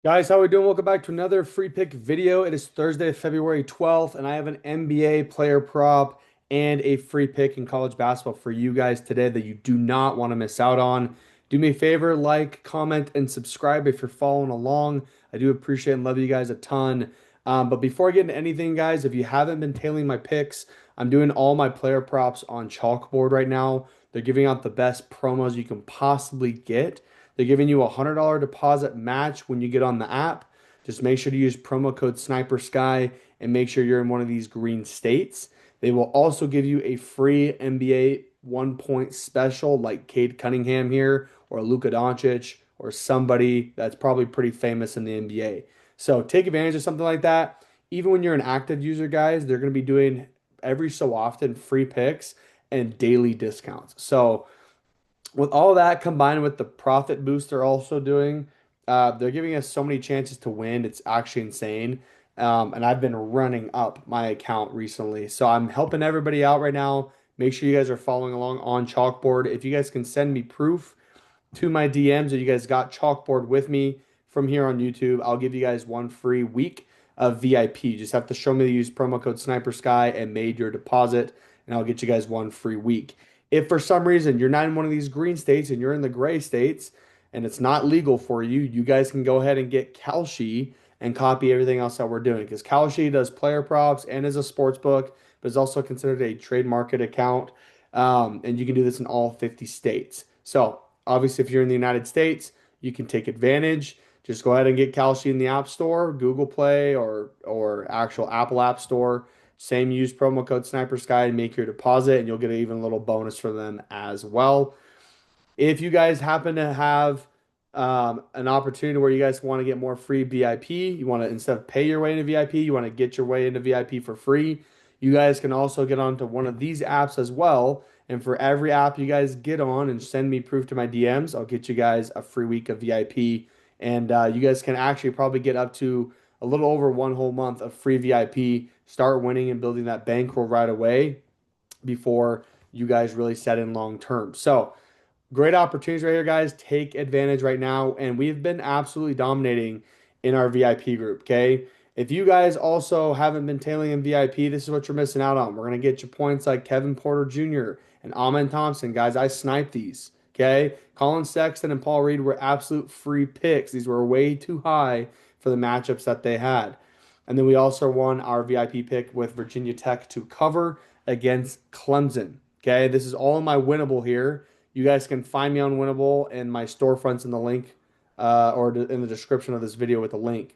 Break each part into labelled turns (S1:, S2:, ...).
S1: Guys, how we doing? Welcome back to another free pick video. It is Thursday, February 12th, and I have an NBA player prop and a free pick in college basketball for you guys today that you do not want to miss out on. Do me a favor, like, comment, and subscribe if you're following along. I do appreciate and love you guys a ton. But before I get into anything, guys, if you haven't been tailing my picks, I'm doing all my player props on Chalkboard right now. They're giving out the best promos you can possibly get. They're giving you a $100 deposit match when you get on the app. Just make sure to use promo code Sniper Sky and make sure you're in one of these green states. They will also give you a free NBA 1 point special like Cade Cunningham here or Luka Doncic or somebody that's probably pretty famous in the NBA. So take advantage of something like that. Even when you're an active user, guys, they're going to be doing every so often free picks and daily discounts. So with all that combined with the profit boost they're also doing, they're giving us so many chances to win. It's actually insane. And I've been running up my account recently. So I'm helping everybody out right now. Make sure you guys are following along on Chalkboard. If you guys can send me proof to my DMs that you guys got Chalkboard with me from here on YouTube, I'll give you guys one free week of VIP. You just have to show me to use promo code Sniper Sky and made your deposit, and I'll get you guys one free week. If for some reason you're not in one of these green states and you're in the gray states and it's not legal for you, you guys can go ahead and get Kalshi and copy everything else that we're doing because Kalshi does player props and is a sports book, but is also considered a trade market account. And you can do this in all 50 states. So obviously, if you're in the United States, you can take advantage. Just go ahead and get Kalshi in the App Store, Google Play, or actual Apple App Store. Same use promo code Sniper Sky and make your deposit, and you'll get an even little bonus from them as well. If you guys happen to have an opportunity where you guys want to get more free VIP, you want to instead of pay your way into VIP, you want to get your way into VIP for free, you guys can also get onto one of these apps as well. And for every app you guys get on and send me proof to my DMs, I'll get you guys a free week of VIP. And you guys can actually probably get up to a little over one whole month of free VIP. Start winning and building that bankroll right away before you guys really set in long term. So, great opportunities right here, guys. Take advantage right now. And we've been absolutely dominating in our VIP group. Okay. If you guys also haven't been tailing in VIP, this is what you're missing out on. We're going to get you points like Kevin Porter Jr. and Amen Thompson. Guys, I sniped these. Okay. Colin Sexton and Paul Reed were absolute free picks. These were way too high for the matchups that they had. And then we also won our VIP pick with Virginia Tech to cover against Clemson. Okay. This is all in my winnable here. You guys can find me on Winnable and my storefronts in the link or in the description of this video with a link.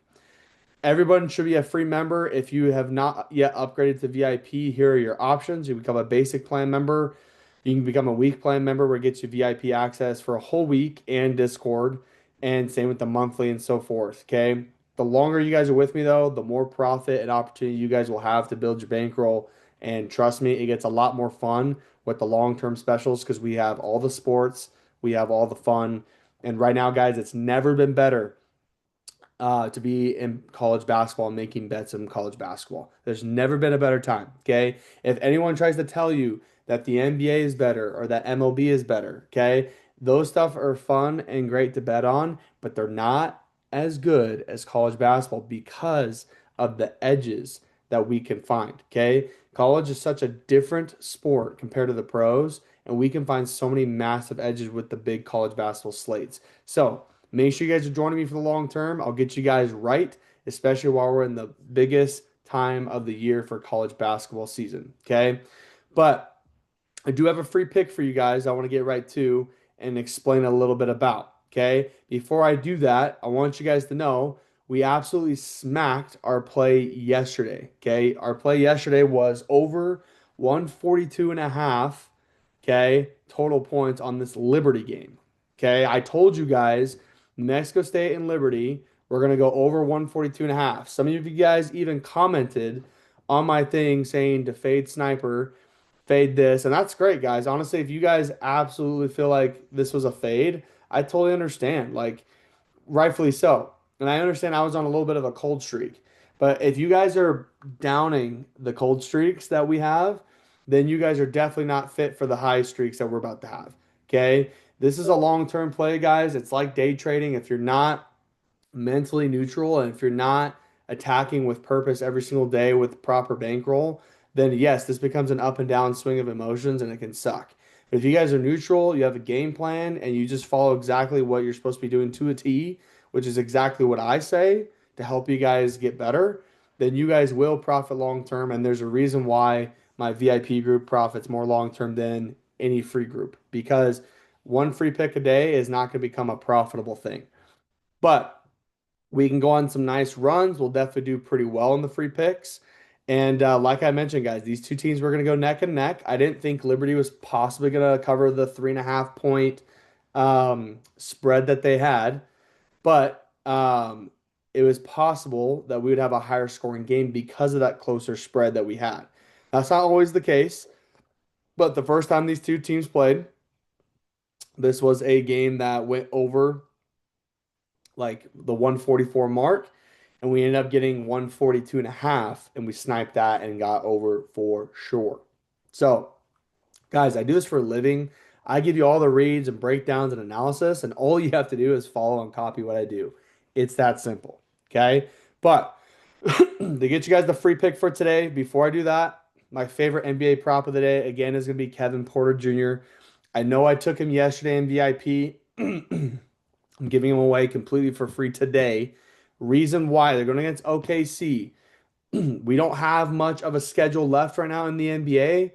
S1: Everyone should be a free member. If you have not yet upgraded to VIP, here are your options. You become a basic plan member. You can become a week plan member where it gets you VIP access for a whole week and Discord. And same with the monthly and so forth. Okay. The longer you guys are with me, though, the more profit and opportunity you guys will have to build your bankroll. And trust me, it gets a lot more fun with the long-term specials because we have all the sports, we have all the fun. And right now, guys, it's never been better to be in college basketball and making bets in college basketball. There's never been a better time. Okay. If anyone tries to tell you that the NBA is better or that MLB is better, okay, those stuff are fun and great to bet on, but they're not as good as college basketball because of the edges that we can find. Okay. College is such a different sport compared to the pros, and we can find so many massive edges with the big college basketball slates. So, make sure you guys are joining me for the long term. I'll get you guys right, especially while we're in the biggest time of the year for college basketball season. Okay. But I do have a free pick for you guys I want to get right to and explain a little bit about. Okay. Before I do that, I want you guys to know we absolutely smacked our play yesterday. Okay. Our play yesterday was over 142 and a half. Okay. Total points on this Liberty game. Okay. I told you guys Mexico State and Liberty, we're going to go over 142 and a half. Some of you guys even commented on my thing saying to fade sniper, fade this. And that's great, guys. Honestly, if you guys absolutely feel like this was a fade, I totally understand. Like, rightfully so. And I understand I was on a little bit of a cold streak. But if you guys are downing the cold streaks that we have, then you guys are definitely not fit for the high streaks that we're about to have. Okay. This is a long-term play, guys. It's like day trading. If you're not mentally neutral, and if you're not attacking with purpose every single day with proper bankroll, then yes, this becomes an up and down swing of emotions and it can suck. But if you guys are neutral, you have a game plan, and you just follow exactly what you're supposed to be doing to a T, which is exactly what I say to help you guys get better, then you guys will profit long term. And there's a reason why my VIP group profits more long term than any free group, because one free pick a day is not going to become a profitable thing. But we can go on some nice runs. We'll definitely do pretty well in the free picks. And like I mentioned, guys, these two teams were going to go neck and neck. I didn't think Liberty was possibly going to cover the 3.5 point spread that they had, but it was possible that we would have a higher scoring game because of that closer spread that we had. That's not always the case, but the first time these two teams played, this was a game that went over like the 144 mark, and we ended up getting 142 and a half, and we sniped that and got over for sure. So, guys, I do this for a living. I give you all the reads and breakdowns and analysis, and all you have to do is follow and copy what I do. It's that simple. Okay. But to get you guys the free pick for today, before I do that, my favorite NBA prop of the day again is going to be Kevin Porter Jr. I know I took him yesterday in VIP. I'm giving him away completely for free today. Reason why they're going against OKC. We don't have much of a schedule left right now in the NBA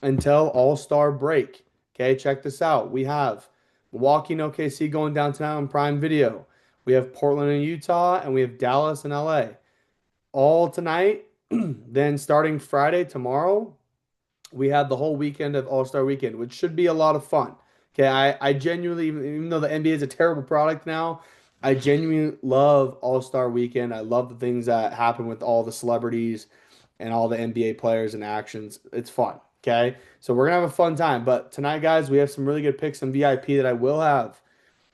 S1: until All-Star break. Okay, check this out. We have Milwaukee and OKC going down tonight on Prime Video. We have Portland and Utah, and we have Dallas and LA. All tonight. Then starting Friday, tomorrow, we have the whole weekend of All-Star Weekend, which should be a lot of fun. Okay, I genuinely, even though the NBA is a terrible product now, I genuinely love All-Star Weekend. I love the things that happen with all the celebrities and all the NBA players and actions. It's fun. Okay, so we're gonna have a fun time. But tonight, guys, we have some really good picks in VIP that I will have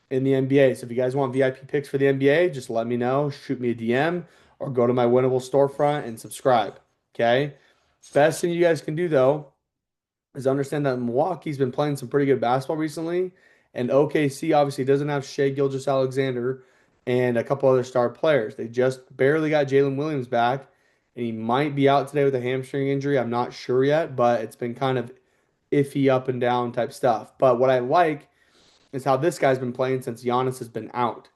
S1: in the NBA. So if you guys want VIP picks for the NBA, just let me know. Shoot me a DM or go to my winnable storefront and subscribe. Okay. Best thing you guys can do though is understand that Milwaukee's been playing some pretty good basketball recently, and OKC obviously doesn't have Shea Gilgeous-Alexander and a couple other star players. They just barely got Jalen Williams back, and he might be out today with a hamstring injury. I'm not sure yet, but it's been kind of iffy up and down type stuff. But what I like is how this guy's been playing since Giannis has been out.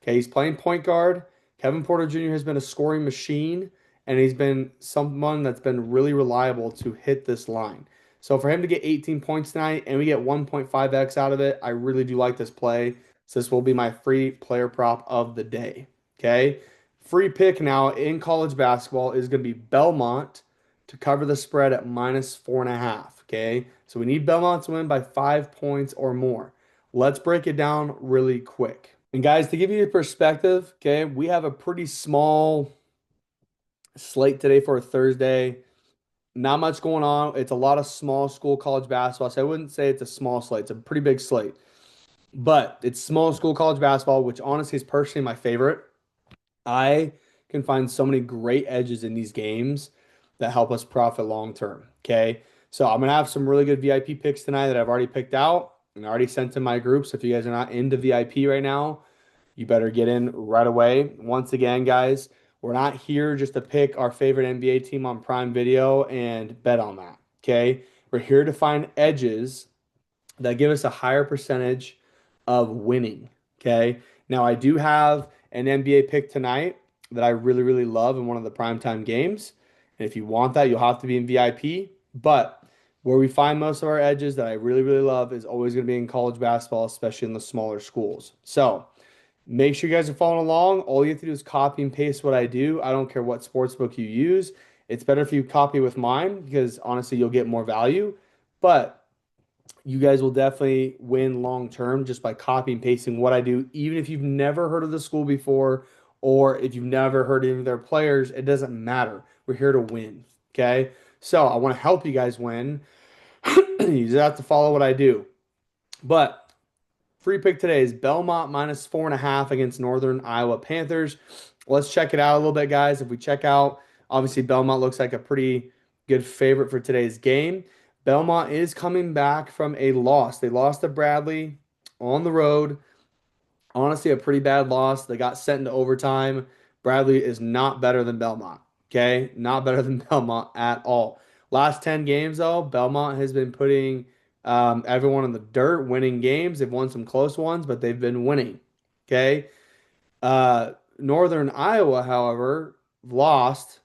S1: Okay, he's playing point guard. Kevin Porter Jr. has been a scoring machine, and he's been someone that's been really reliable to hit this line. So for him to get 18 points tonight and we get 1.5x out of it, I really do like this play. So this will be my free player prop of the day. Okay. Free pick now in college basketball is going to be Belmont to cover the spread at -4.5. Okay. So we need Belmont to win by 5 points or more. Let's break it down really quick. And guys, to give you a perspective, okay, we have a pretty small slate today for a Thursday. Not much going on. It's a lot of small school college basketball. So I wouldn't say it's a small slate. It's a pretty big slate. But it's small school college basketball, which honestly is personally my favorite. I can find so many great edges in these games that help us profit long term. Okay. So I'm going to have some really good VIP picks tonight that I've already picked out and already sent to my group. So if you guys are not into VIP right now, you better get in right away. Once again, guys, we're not here just to pick our favorite NBA team on Prime Video and bet on that. Okay. We're here to find edges that give us a higher percentage of winning. Okay. Now, I do have an NBA pick tonight that I really, really love in one of the primetime games. And if you want that, you'll have to be in VIP. But where we find most of our edges that I really, really love is always going to be in college basketball, especially in the smaller schools. So make sure you guys are following along. All you have to do is copy and paste what I do. I don't care what sportsbook you use. It's better if you copy with mine because honestly, you'll get more value. But you guys will definitely win long term just by copy and pasting what I do. Even if you've never heard of the school before or if you've never heard any of their players, it doesn't matter. We're here to win. Okay. So I want to help you guys win. You just have to follow what I do. But free pick today is Belmont -4.5 against Northern Iowa Panthers. Let's check it out a little bit, guys. If we check out, obviously Belmont looks like a pretty good favorite for today's game. Belmont is coming back from a loss. They lost to Bradley on the road. Honestly, a pretty bad loss. They got sent into overtime. Bradley is not better than Belmont. Okay, not better than Belmont at all. Last 10 games, though, Belmont has been putting everyone in the dirt, winning games. They've won some close ones, but they've been winning. Okay. Northern Iowa, however, lost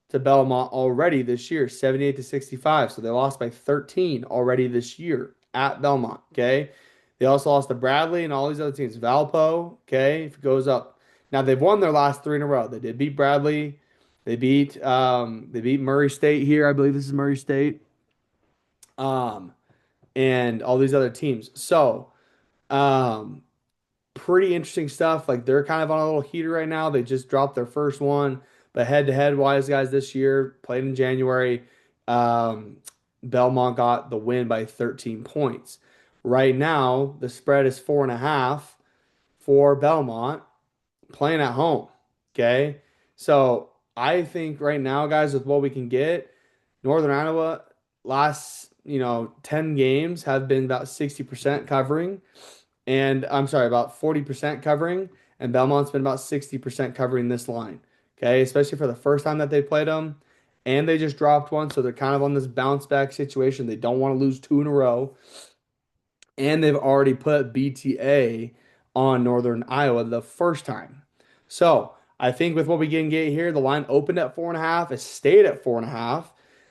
S1: to Belmont already this year, 78 to 65. So they lost by 13 already this year at Belmont. Okay. They also lost to Bradley and all these other teams. Valpo, okay, if it goes up. Now they've won their last three in a row. They did beat Bradley. They beat Murray State here. I believe this is Murray State. Um, and all these other teams. So, um, pretty interesting stuff. Like they're kind of on a little heater right now. They just dropped their first one, but head-to-head wise, guys, this year played in January. Um, Belmont got the win by 13 points. Right now, the spread is 4.5 for Belmont playing at home. Okay, so I think right now, guys, with what we can get, Northern Iowa last 10 games have been about 60% covering. And I'm sorry, about 40% covering, and Belmont's been about 60% covering this line. Okay, especially for the first time that they played them. And they just dropped one, so they're kind of on this bounce back situation. They don't want to lose two in a row. And they've already put BTA on Northern Iowa the first time. So I think with what we can get here, the line opened at 4.5. It stayed at 4.5.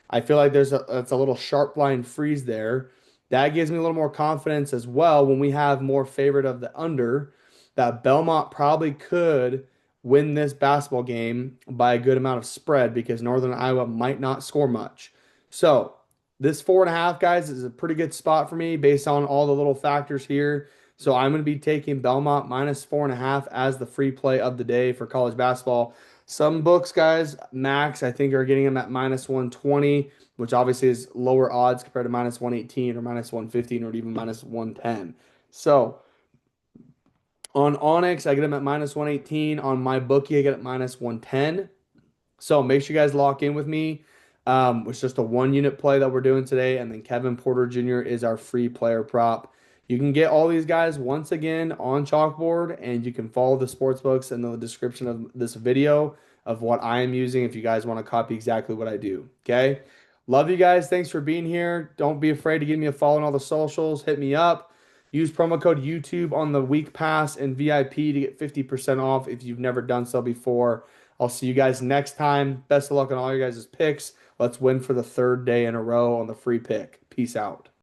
S1: I feel like it's a little sharp line freeze there. That gives me a little more confidence as well when we have more favorite of the under that Belmont probably could win this basketball game by a good amount of spread because Northern Iowa might not score much. So this 4.5, guys, is a pretty good spot for me based on all the little factors here. So I'm going to be taking Belmont minus 4.5 as the free play of the day for college basketball. Some books, guys, max, I think are getting them at minus 120, which obviously is lower odds compared to minus 118 or minus 115 or even minus 110. So on ONYX, I get them at minus 118. On MyBookie, I get it minus 110. So make sure you guys lock in with me. It's just a 1 unit play that we're doing today. And then Kevin Porter Jr. is our free player prop. You can get all these guys once again on Chalkboard, and you can follow the sports books in the description of this video of what I am using if you guys want to copy exactly what I do. Okay. Love you guys. Thanks for being here. Don't be afraid to give me a follow on all the socials. Hit me up. Use promo code YouTube on the week pass and VIP to get 50% off if you've never done so before. I'll see you guys next time. Best of luck on all your guys' picks. Let's win for the third day in a row on the free pick. Peace out.